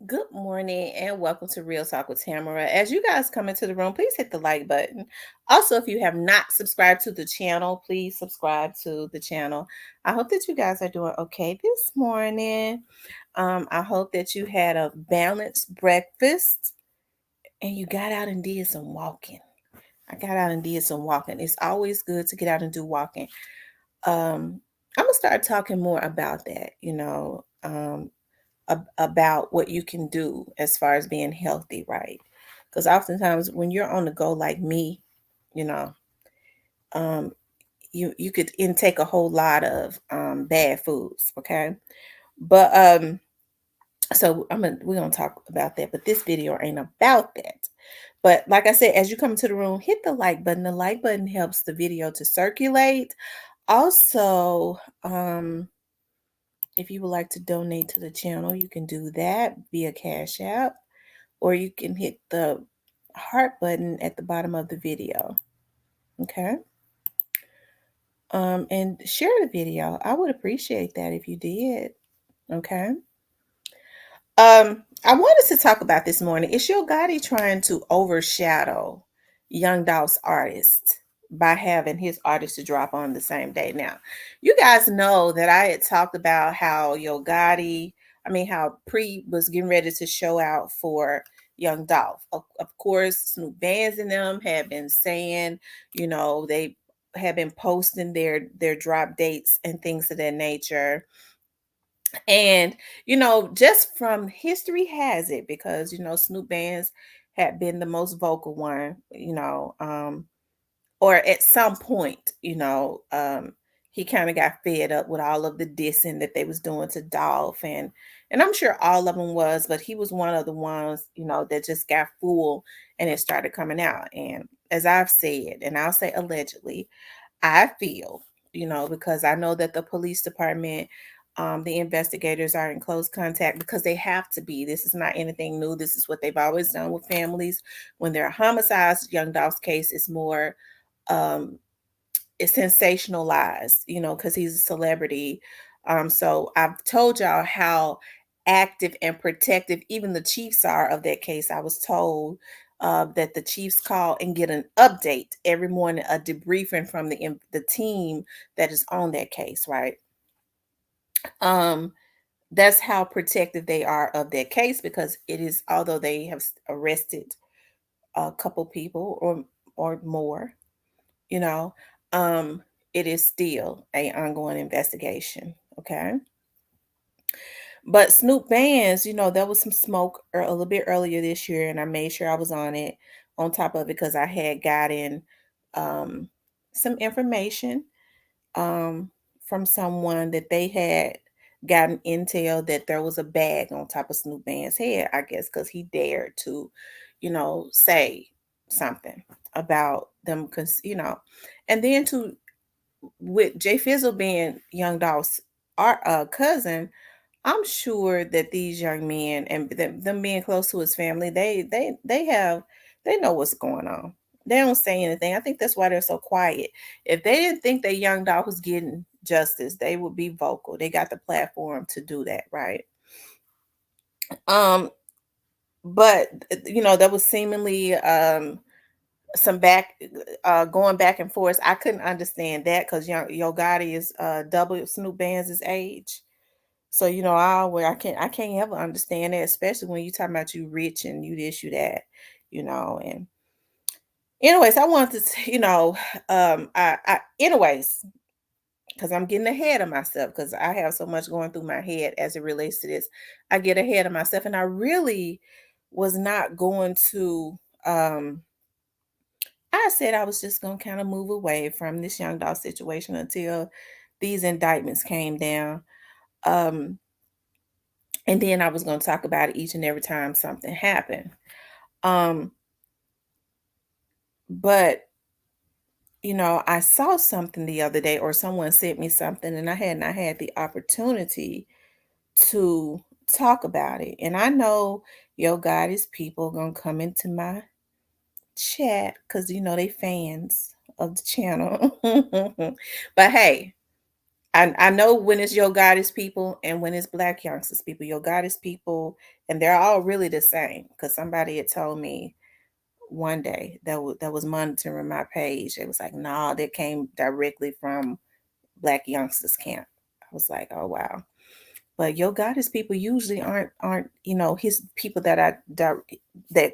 Good morning and welcome to Real Talk with Tamara. As you guys come into the room, please hit the like button. Also, if you have not subscribed to the channel, please subscribe to the channel. I hope that you guys are doing okay this morning. I hope that you had a balanced breakfast and you got out and did some walking. I got out and did some walking. It's always good to get out and do walking. I'm gonna start talking more about that, about what you can do as far as being healthy, right? Because oftentimes when you're on the go like me, you know, um, you could intake a whole lot of bad foods, okay? But so we're gonna talk about that, but this video ain't about that. But like I said, as you come into the room, hit the like button. The like button helps the video to circulate. Also, if you would like to donate to the channel, you can do that via Cash App, or you can hit the heart button at the bottom of the video. Okay. And share the video. I would appreciate that if you did. Okay. I wanted to talk about this morning. Is Yo Gotti trying to overshadow Young Dolph's artist by having his artist to drop on the same day? Now, you guys know that I had talked about how how Pre was getting ready to show out for Young Dolph. Of course, Snoop Bands and them had been saying, they have been posting their drop dates and things of that nature. And, just from history has it, because, Snoop Bands had been the most vocal one, or at some point, he kind of got fed up with all of the dissing that they was doing to Dolph, and I'm sure all of them was, but he was one of the ones, that just got full and it started coming out. And as I've said, and I'll say allegedly, I feel, because I know that the police department, the investigators are in close contact because they have to be. This is not anything new. This is what they've always done with families. When there are homicides, Young Dolph's case is more, um, it's sensationalized, because he's a celebrity. So I've told y'all how active and protective even the chiefs are of that case. I was told that the chiefs call and get an update every morning, a debriefing from the team that is on that case, right? Um, that's how protective they are of that case, because it is, although they have arrested a couple people or more, you know, um, it is still a ongoing investigation. Okay. But Snoop Bands, there was some smoke a little bit earlier this year, and I made sure I was on top of it, because I had gotten um, some information um, from someone that they had gotten intel that there was a bag on top of Snoop Band's head, I guess, because he dared to, say something about them, because, and then to with Jay Fizzle being Young Dolph's cousin, I'm sure that these young men and them being close to his family, they know what's going on. They don't say anything. I think that's why they're so quiet. If they didn't think that Young Dolph was getting justice, they would be vocal. They got the platform to do that, right? Um, but there was seemingly some going back and forth. I couldn't understand that, because Yo Gotti is double Snoop Band's age. So I can't ever understand that, especially when you talking about you rich and you this, you that, And anyways, I wanted to, I anyways, because I'm getting ahead of myself, because I have so much going through my head as it relates to this. I get ahead of myself, and I really was not going to. I said I was just gonna kind of move away from this Young Dolph situation until these indictments came down. Um, and then I was going to talk about it each and every time something happened. Um, but I saw something the other day, or someone sent me something, and I had not had the opportunity to talk about it. And I know Yo Gotti's people gonna come into my chat, because they fans of the channel. But hey, I know when it's Yo Gotti's people and when it's Black Youngsters people. Yo Gotti's people, and they're all really the same. Because somebody had told me one day that was monitoring my page. It was like, nah, that came directly from Black Youngsters camp. I was like, oh wow. But Yo Gotti's people usually aren't his people that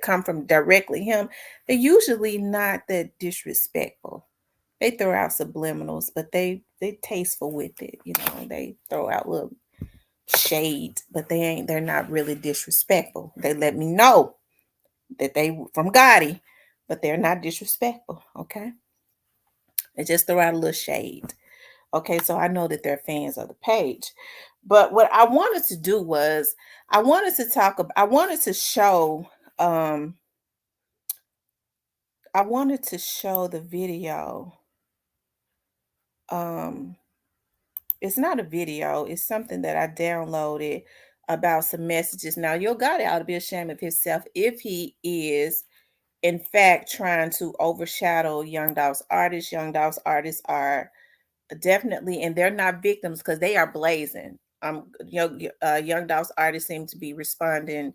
come from directly him. They're usually not that disrespectful. They throw out subliminals, but they tasteful with it. They throw out little shade, but they're not really disrespectful. They let me know that they from Gotti, but they're not disrespectful. Okay, they just throw out a little shade. Okay, so I know that they're fans of the page. But what I wanted to do was I wanted to show the video. Um it's not a video, it's something that I downloaded about some messages. Now, your God ought to be ashamed of himself if he is in fact trying to overshadow Young Dolph's artists. Young Dolph's artists are definitely, and they're not victims because they are blazing. Young Dolph's artists seem to be responding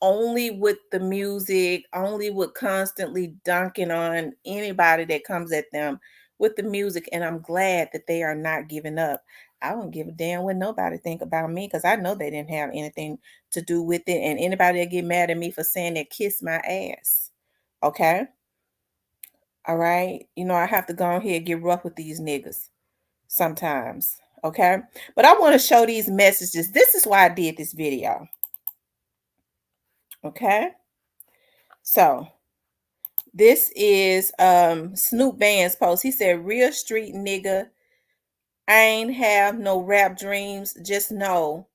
only with the music, only with constantly dunking on anybody that comes at them with the music. And I'm glad that they are not giving up. I don't give a damn what nobody think about me because I know they didn't have anything to do with it. And anybody that get mad at me for saying that, kiss my ass. Okay. All right. I have to go on here and get rough with these niggas sometimes. Okay. But I want to show these messages. This is why I did this video. Okay. So this is Snoop Band's post. He said, real street nigga, I ain't have no rap dreams, just know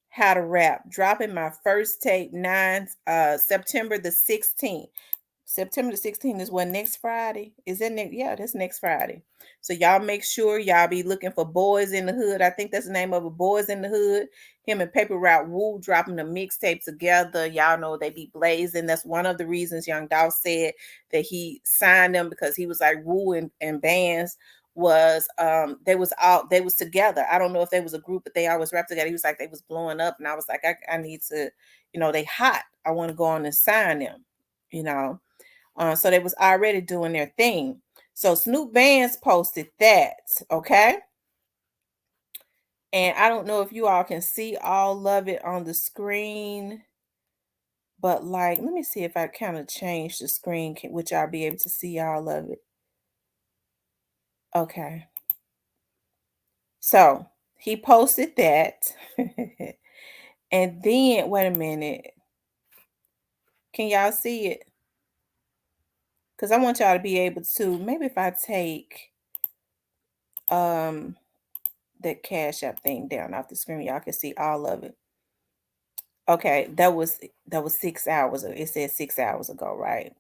how to rap. Dropping my first tape September the 16th. September the 16th is what, next Friday? Is that next? Yeah, that's next Friday. So y'all make sure y'all be looking for Boys in the Hood. I think that's the name of it, Boys in the Hood. Him and Paper Route Wu dropping the mixtape together. Y'all know they be blazing. That's one of the reasons Young Dolph said that he signed them, because he was like Wu and Bands was they was together. I don't know if they was a group, but they always rap together. He was like they was blowing up, and I was like, I need to, they hot. I want to go on and sign them, you know. So they was already doing their thing. So Snoop Vance posted that, okay? And I don't know if you all can see all of it on the screen, but like, let me see if I kind of change the screen, which I'll be able to see all of it. Okay. So he posted that. And then, wait a minute. Can y'all see it? Because I want y'all to be able to, maybe if I take that Cash App thing down off the screen, y'all can see all of it. Okay, that was 6 hours. It said 6 hours ago, right?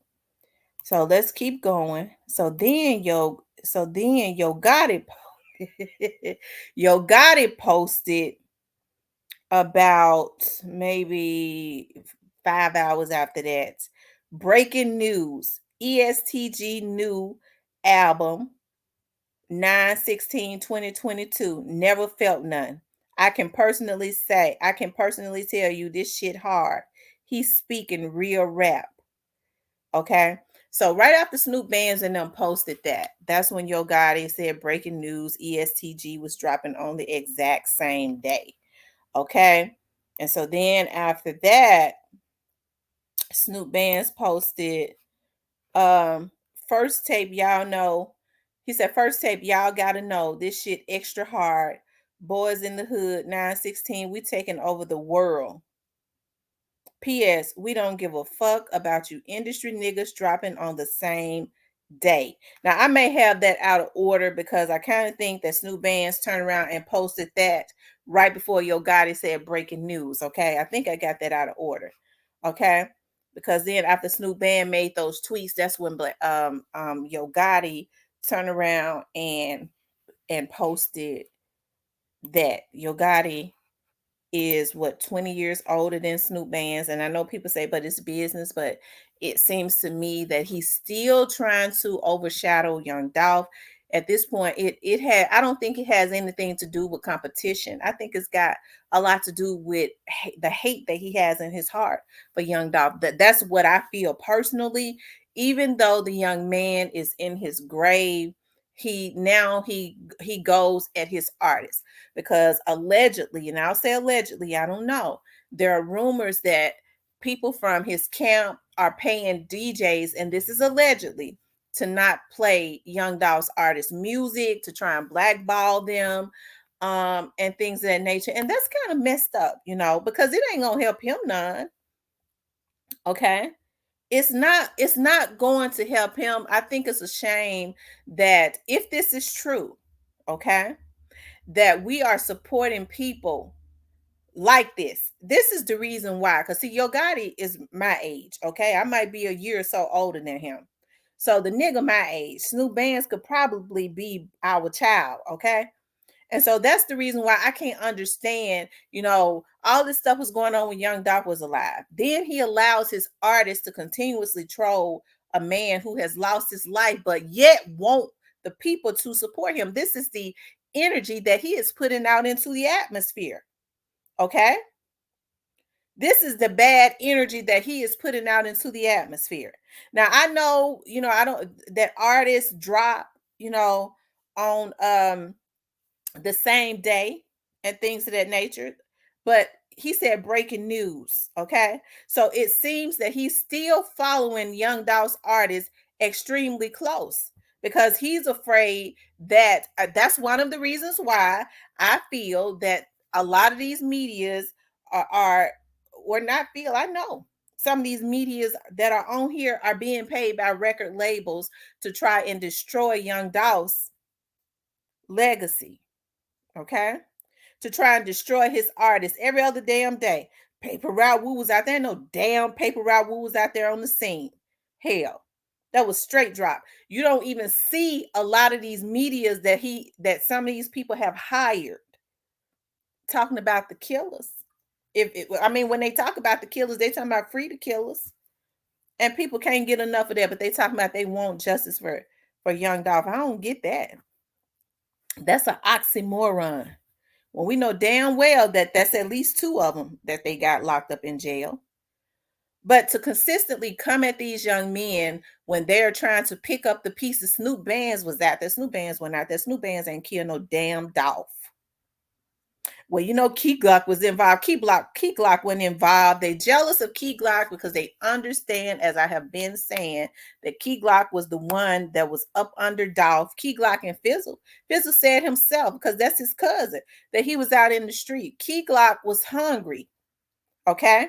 So let's keep going. So then yo Gotti Yo Gotti posted about maybe 5 hours after that. Breaking news: ESTG new album 9/16/2022. Never felt none. I can personally tell you this shit hard. He's speaking real rap. Okay. So right after Snoop Bands and them posted that, that's when Yo Gotti said breaking news, ESTG was dropping on the exact same day. Okay. And so then after that, Snoop Bands posted um first tape, y'all know. He said, first tape, y'all gotta know this shit extra hard. Boys in the Hood, 9/16, we taking over the world. P.S. We don't give a fuck about you industry niggas dropping on the same day. Now, I may have that out of order because I kind of think that Snoop Bands turned around and posted that right before Yo Gotti said breaking news. Okay. I think I got that out of order. Okay. Because then after Snoop Band made those tweets, that's when Yo Gotti turned around and posted that. Yo Gotti is what, 20 years older than Snoop Bands. And I know people say, but it's business, but it seems to me that he's still trying to overshadow Young Dolph. at this point, it had, I don't think it has anything to do with competition. I think it's got a lot to do with the hate that he has in his heart for Young Dolph. That's what I feel personally. Even though the young man is in his grave, he goes at his artist because allegedly, and I'll say allegedly, I don't know. There are rumors that people from his camp are paying DJs, and this is allegedly, to not play Young Dolph's artist music, to try and blackball them, and things of that nature. And that's kind of messed up, because it ain't gonna help him none. Okay. It's not going to help him. I think it's a shame that if this is true, okay, that we are supporting people like this. This is the reason why. Because see, Yo Gotti is my age, okay? I might be a year or so older than him. So the nigga my age, Snoop Bands could probably be our child, okay? And so that's the reason why I can't understand, all this stuff was going on when Young Dolph was alive. Then he allows his artists to continuously troll a man who has lost his life, but yet want the people to support him. This is the energy that he is putting out into the atmosphere. Okay. This is the bad energy that he is putting out into the atmosphere. Now I know, I don't that artists drop, on the same day and things of that nature. But he said breaking news. Okay. So it seems that he's still following Young Dolph's artist extremely close because he's afraid that that's one of the reasons why I feel that a lot of these medias are or not feel, I know some of these medias that are on here are being paid by record labels to try and destroy Young Dolph's legacy. Okay, to try and destroy his artist every other damn day. Paper Route Woo was out there. No damn Paper Route Woo was out there on the scene. Hell, that was straight drop. You don't even see a lot of these medias that some of these people have hired talking about the killers. When they talk about the killers, they talking about free the killers, and people can't get enough of that. But they talking about they want justice for Young Dolph. I don't get that. That's an oxymoron. Well, we know damn well that that's at least two of them that they got locked up in jail. But to consistently come at these young men when they're trying to pick up the pieces, Snoop Bands was out there. Snoop Bands went out there. Snoop Bands ain't kill no damn Dolph. Well, Key Glock was involved. Key Glock wasn't involved. They jealous of Key Glock because they understand, as I have been saying, that Key Glock was the one that was up under Dolph. Key Glock and Fizzle. Fizzle said himself, because that's his cousin, that he was out in the street. Key Glock was hungry. Okay.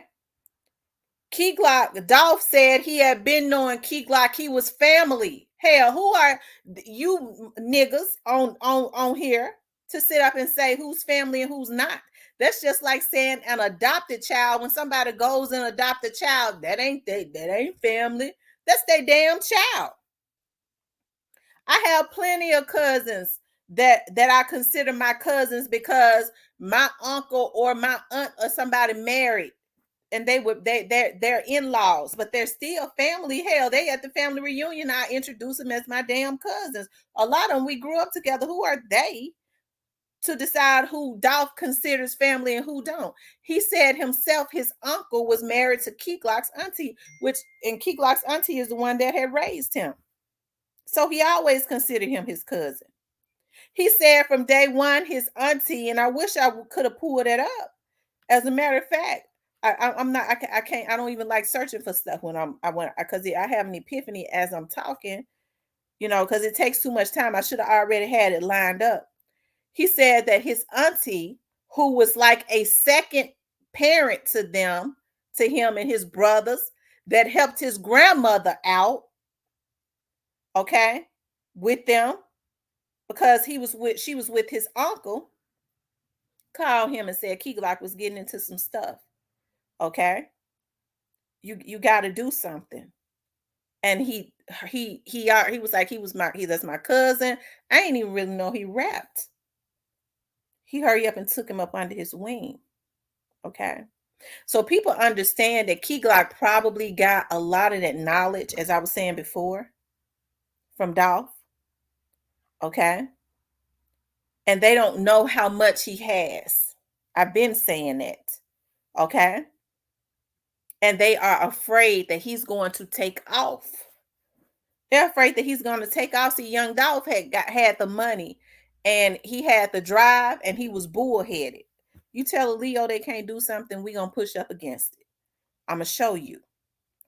Key Glock, Dolph said he had been knowing Key Glock. He was family. Hell, who are you niggas on here to sit up and say who's family and who's not? That's just like saying an adopted child. When somebody goes and adopt a child, that ain't family. That's their damn child. I have plenty of cousins that I consider my cousins because my uncle or my aunt or somebody married, and they're in-laws, but they're still family. Hell, they at the family reunion, I introduce them as my damn cousins. A lot of them we grew up together. Who are they to decide who Dolph considers family and who don't? He said himself his uncle was married to Key Glock's auntie, and Key Glock's auntie is the one that had raised him. So he always considered him his cousin. He said from day one, his auntie, and I wish I could have pulled it up. As a matter of fact, I'm not. I can't. I don't even like searching for stuff when because I have an epiphany as I'm talking. Because it takes too much time. I should have already had it lined up. He said that his auntie, who was like a second parent to him and his brothers, that helped his grandmother out, okay, with them, because she was with his uncle, called him and said Key Glock was getting into some stuff. Okay. You got to do something. And he was like, that's my cousin. I ain't even really know he rapped. He hurried up and took him up under his wing. Okay. So people understand that Key Glock probably got a lot of that knowledge, as I was saying before, from Dolph. Okay. And they don't know how much he has. I've been saying that. Okay. And they are afraid that he's going to take off. They're afraid that he's going to take off. See, Young Dolph had the money, and he had the drive, and he was bullheaded. You tell a Leo they can't do something, we gonna push up against it. I'm gonna show you.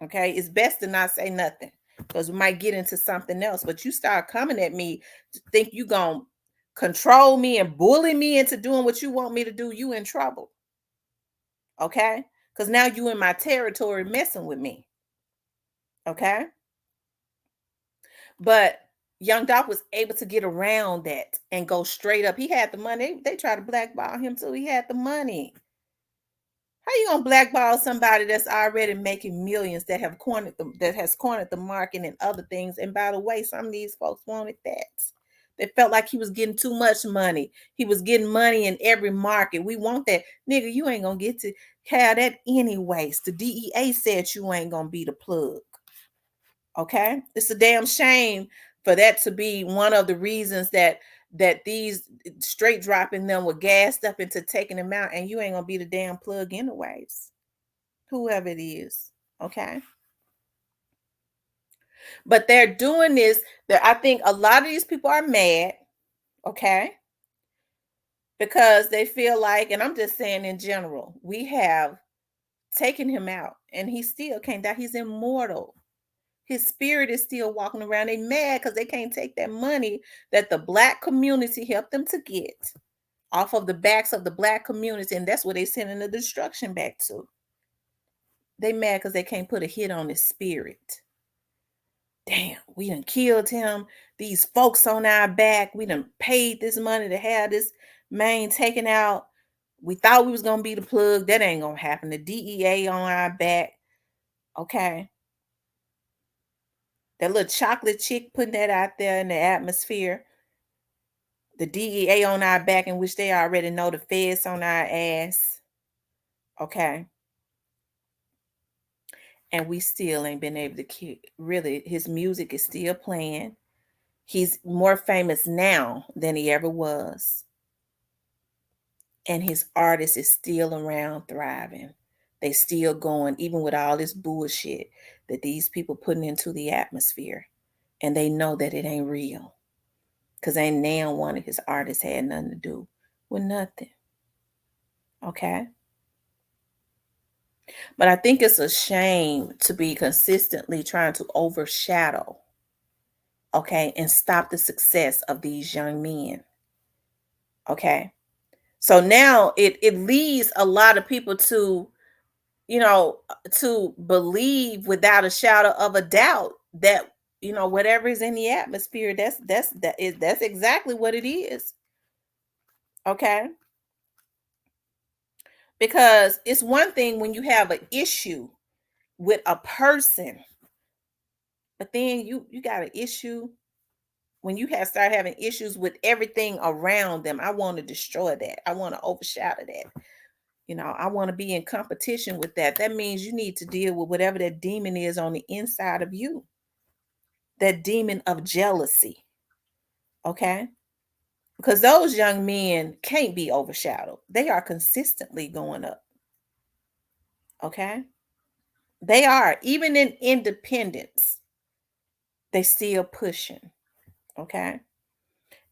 Okay, it's best to not say nothing because we might get into something else. But you start coming at me to think you gonna control me and bully me into doing what you want me to do, you in trouble. Okay, because now you in my territory messing with me. Okay. But Young Dolph was able to get around that and go straight up. He had the money. They tried to blackball him too. He had the money. How you gonna blackball somebody that's already making millions that have cornered them, that has cornered the market and other things? And by the way, some of these folks wanted that. They felt like he was getting too much money. He was getting money in every market. We want that. Nigga, you ain't gonna get to have that anyways. The DEA said you ain't gonna be the plug. Okay, it's a damn shame for that to be one of the reasons that these straight dropping them were gassed up into taking them out, and you ain't gonna be the damn plug anyways, whoever it is. Okay, but they're doing this. That I think a lot of these people are mad. Okay, because they feel like, and I'm just saying in general, we have taken him out, and he still can't die. He's immortal. His spirit is still walking around. They mad because they can't take that money that the black community helped them to get off of the backs of the black community, and that's where they sending the destruction back to. They mad because they can't put a hit on his spirit. Damn, we done killed him. These folks on our back. We done paid this money to have this man taken out. We thought we was gonna be the plug. That ain't gonna happen. The DEA on our back. Okay. That little chocolate chick putting that out there in the atmosphere. The DEA on our back, in which they already know the feds on our ass. Okay. And we still ain't been able to keep, really, his music is still playing. He's more famous now than he ever was. And his artist is still around thriving. They still going, even with all this bullshit that these people putting into the atmosphere. And they know that it ain't real. Because ain't now one of his artists had nothing to do with nothing. Okay. But I think it's a shame to be consistently trying to overshadow, okay, and stop the success of these young men. Okay. So now it leads a lot of people to, to believe without a shadow of a doubt that, whatever is in the atmosphere, that's exactly what it is. Okay. Because it's one thing when you have an issue with a person, but then you got an issue when you have start having issues with everything around them. I want to destroy that. I want to overshadow that. I want to be in competition with that. That means you need to deal with whatever that demon is on the inside of you. That demon of jealousy. Okay? Because those young men can't be overshadowed. They are consistently going up. Okay? They are. Even in independence, they still pushing. Okay?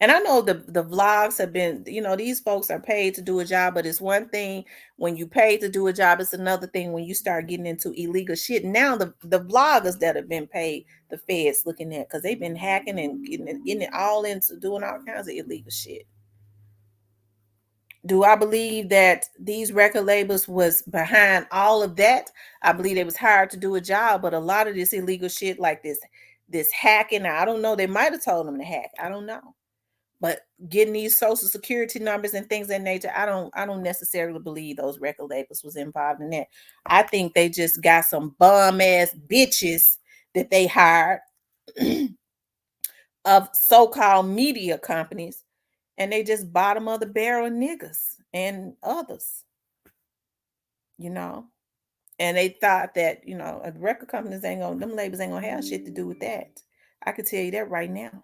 And I know the vlogs have been, these folks are paid to do a job, but it's one thing when you pay to do a job, it's another thing when you start getting into illegal shit. Now the vloggers that have been paid, the feds looking at, because they've been hacking and getting it all into doing all kinds of illegal shit. Do I believe that these record labels was behind all of that? I believe it was hired to do a job, but a lot of this illegal shit like this hacking, I don't know. They might have told them to hack. I don't know. But getting these social security numbers and things of that nature, I don't necessarily believe those record labels was involved in that. I think they just got some bum ass bitches that they hired of so-called media companies, and they just bottom of the barrel niggas and others, you know. And they thought that, record companies ain't gonna, them labels ain't gonna have shit to do with that. I could tell you that right now.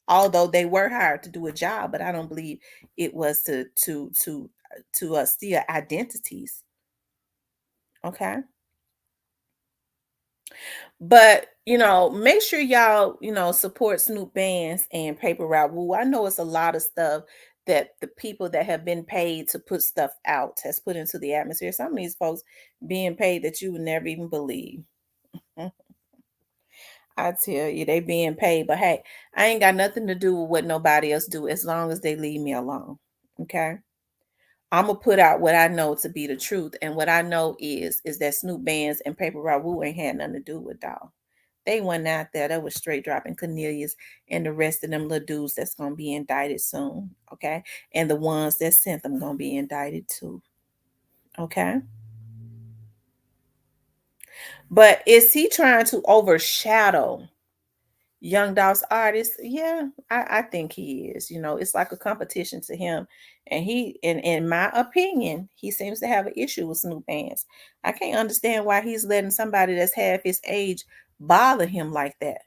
Although they were hired to do a job, but I don't believe it was to steal identities. Okay. But make sure y'all, support Snoop Bands and Paper Route Woo. I know it's a lot of stuff that the people that have been paid to put stuff out has put into the atmosphere. Some of these folks being paid that you would never even believe. I tell you, they being paid, but hey, I ain't got nothing to do with what nobody else do as long as they leave me alone. Okay. I'm gonna put out what I know to be the truth, and what I know is that Snoop Bands and Paper Route Woo ain't had nothing to do with Dolph. They went out there. That was straight dropping Cornelius and the rest of them little dudes that's gonna be indicted soon. Okay, and the ones that sent them gonna be indicted too. Okay, but is he trying to overshadow Young Dolph's artist? Yeah, I think he is. It's like a competition to him. And in my opinion, he seems to have an issue with Snoop Bands. I can't understand why he's letting somebody that's half his age bother him like that.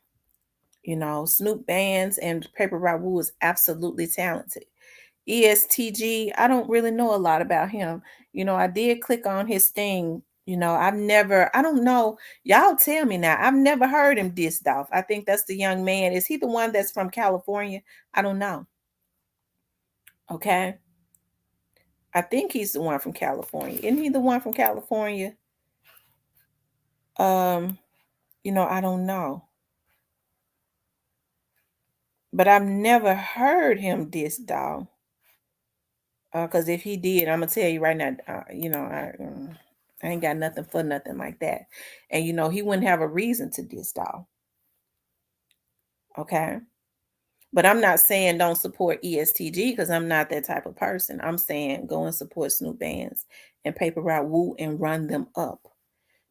Snoop Bands and Paper Route Woo is absolutely talented. ESTG, I don't really know a lot about him. I did click on his thing. I don't know. Y'all tell me now. I've never heard him dissed off. I think that's the young man. Is he the one that's from California? I don't know. Okay. I think he's the one from California. Isn't he the one from California? Um, I don't know. But I've never heard him diss dog. Because if he did, I'm gonna tell you right now, I ain't got nothing for nothing like that. And he wouldn't have a reason to diss dog. Okay. But I'm not saying don't support ESTG because I'm not that type of person. I'm saying go and support Snoop Bands and Paper Route Woo and run them up.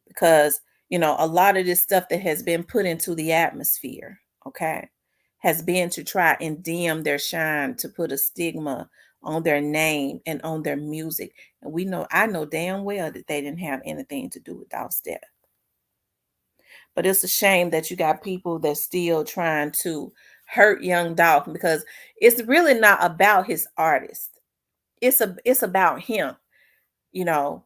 Because, a lot of this stuff that has been put into the atmosphere, okay, has been to try and dim their shine, to put a stigma on their name and on their music. And I know damn well that they didn't have anything to do with Dolph's death. But it's a shame that you got people that's still trying to hurt Young Dolph because it's really not about his artist. It's about him, you know.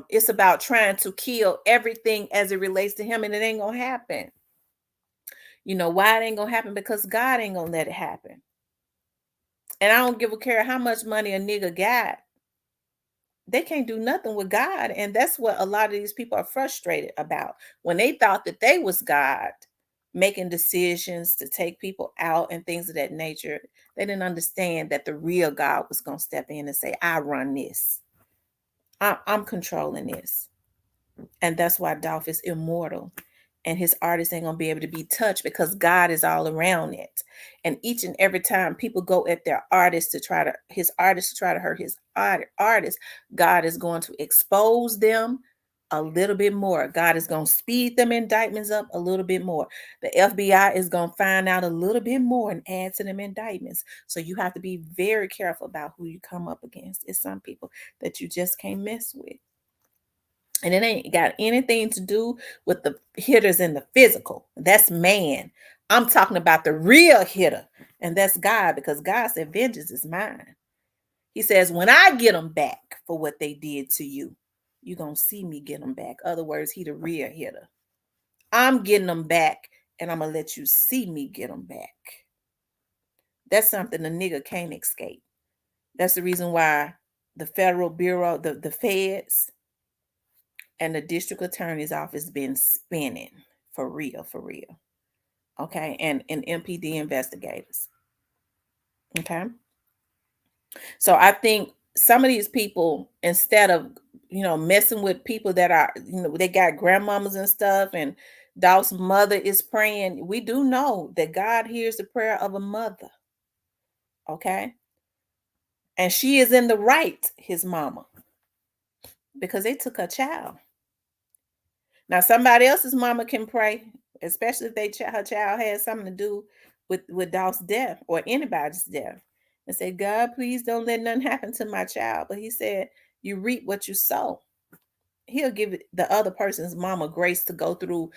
It's about trying to kill everything as it relates to him, and it ain't gonna happen. Why it ain't gonna happen? Because God ain't gonna let it happen. And I don't give a care how much money a nigga got. They can't do nothing with God. And that's what a lot of these people are frustrated about. When they thought that they was God making decisions to take people out and things of that nature, they didn't understand that the real God was going to step in and say, I run this. I'm controlling this. And that's why Dolph is immortal. And his artists ain't gonna be able to be touched because God is all around it. And each and every time people go at their artist to try to his artist to try to hurt his artist, God is going to expose them a little bit more. God is going to speed them indictments up a little bit more. The FBI is going to find out a little bit more and add to them indictments. So you have to be very careful about who you come up against. It's some people that you just can't mess with. And it ain't got anything to do with the hitters in the physical. That's man. I'm talking about the real hitter. And that's God, because God said, vengeance is mine. He says, when I get them back for what they did to you, you're going to see me get them back. Other words, he the real hitter. I'm getting them back, and I'm going to let you see me get them back. That's something a nigga can't escape. That's the reason why the federal bureau, the feds, and the district attorney's office been spinning for real, for real. Okay. And MPD investigators. Okay. So I think some of these people, instead of, messing with people that are, they got grandmamas and stuff, and Dolph's mother is praying, we do know that God hears the prayer of a mother. Okay. And she is in the right, his mama, because they took her child. Now, somebody else's mama can pray, especially if her child has something to do with Dolph's death or anybody's death, and say, God, please don't let nothing happen to my child. But he said, you reap what you sow. He'll give the other person's mama grace to go through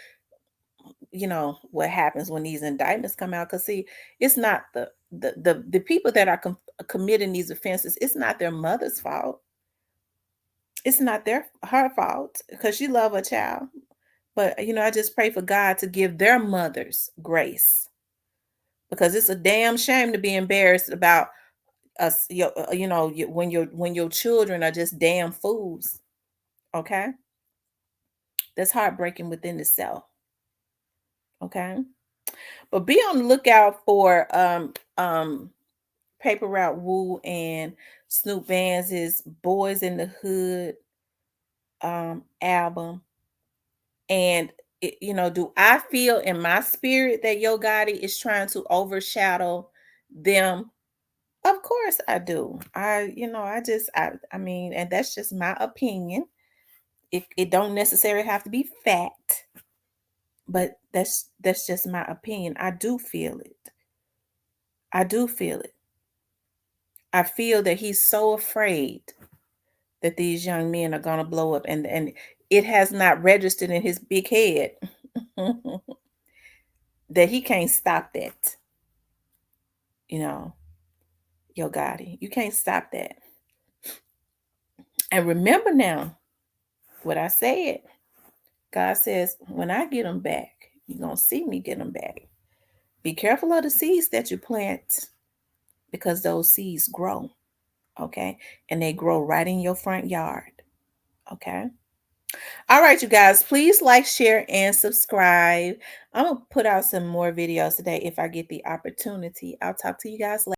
what happens when these indictments come out. Because see, it's not the people that are committing these offenses. It's not their mother's fault. It's not her fault because she love her child. But I just pray for God to give their mothers grace, because it's a damn shame to be embarrassed about us. When your children are just damn fools. Okay, that's heartbreaking within itself. Okay, but be on the lookout for Paper Route Woo and Snoop Vanz's Boys in the Hood album. And do I feel in my spirit that Yo Gotti is trying to overshadow them? Of course I do. I mean, and that's just my opinion. It don't necessarily have to be fact, but that's just my opinion. I do feel it. I do feel it. I feel that he's so afraid that these young men are gonna blow up, and it has not registered in his big head that he can't stop that. You know, Yo Gotti, you can't stop that. And remember now what I said. God says, when I get them back, you're gonna see me get them back. Be careful of the seeds that you plant, because those seeds grow. Okay, and they grow right in your front yard. Okay. All right, you guys, please like, share, and subscribe. I'm going to put out some more videos today if I get the opportunity. I'll talk to you guys later.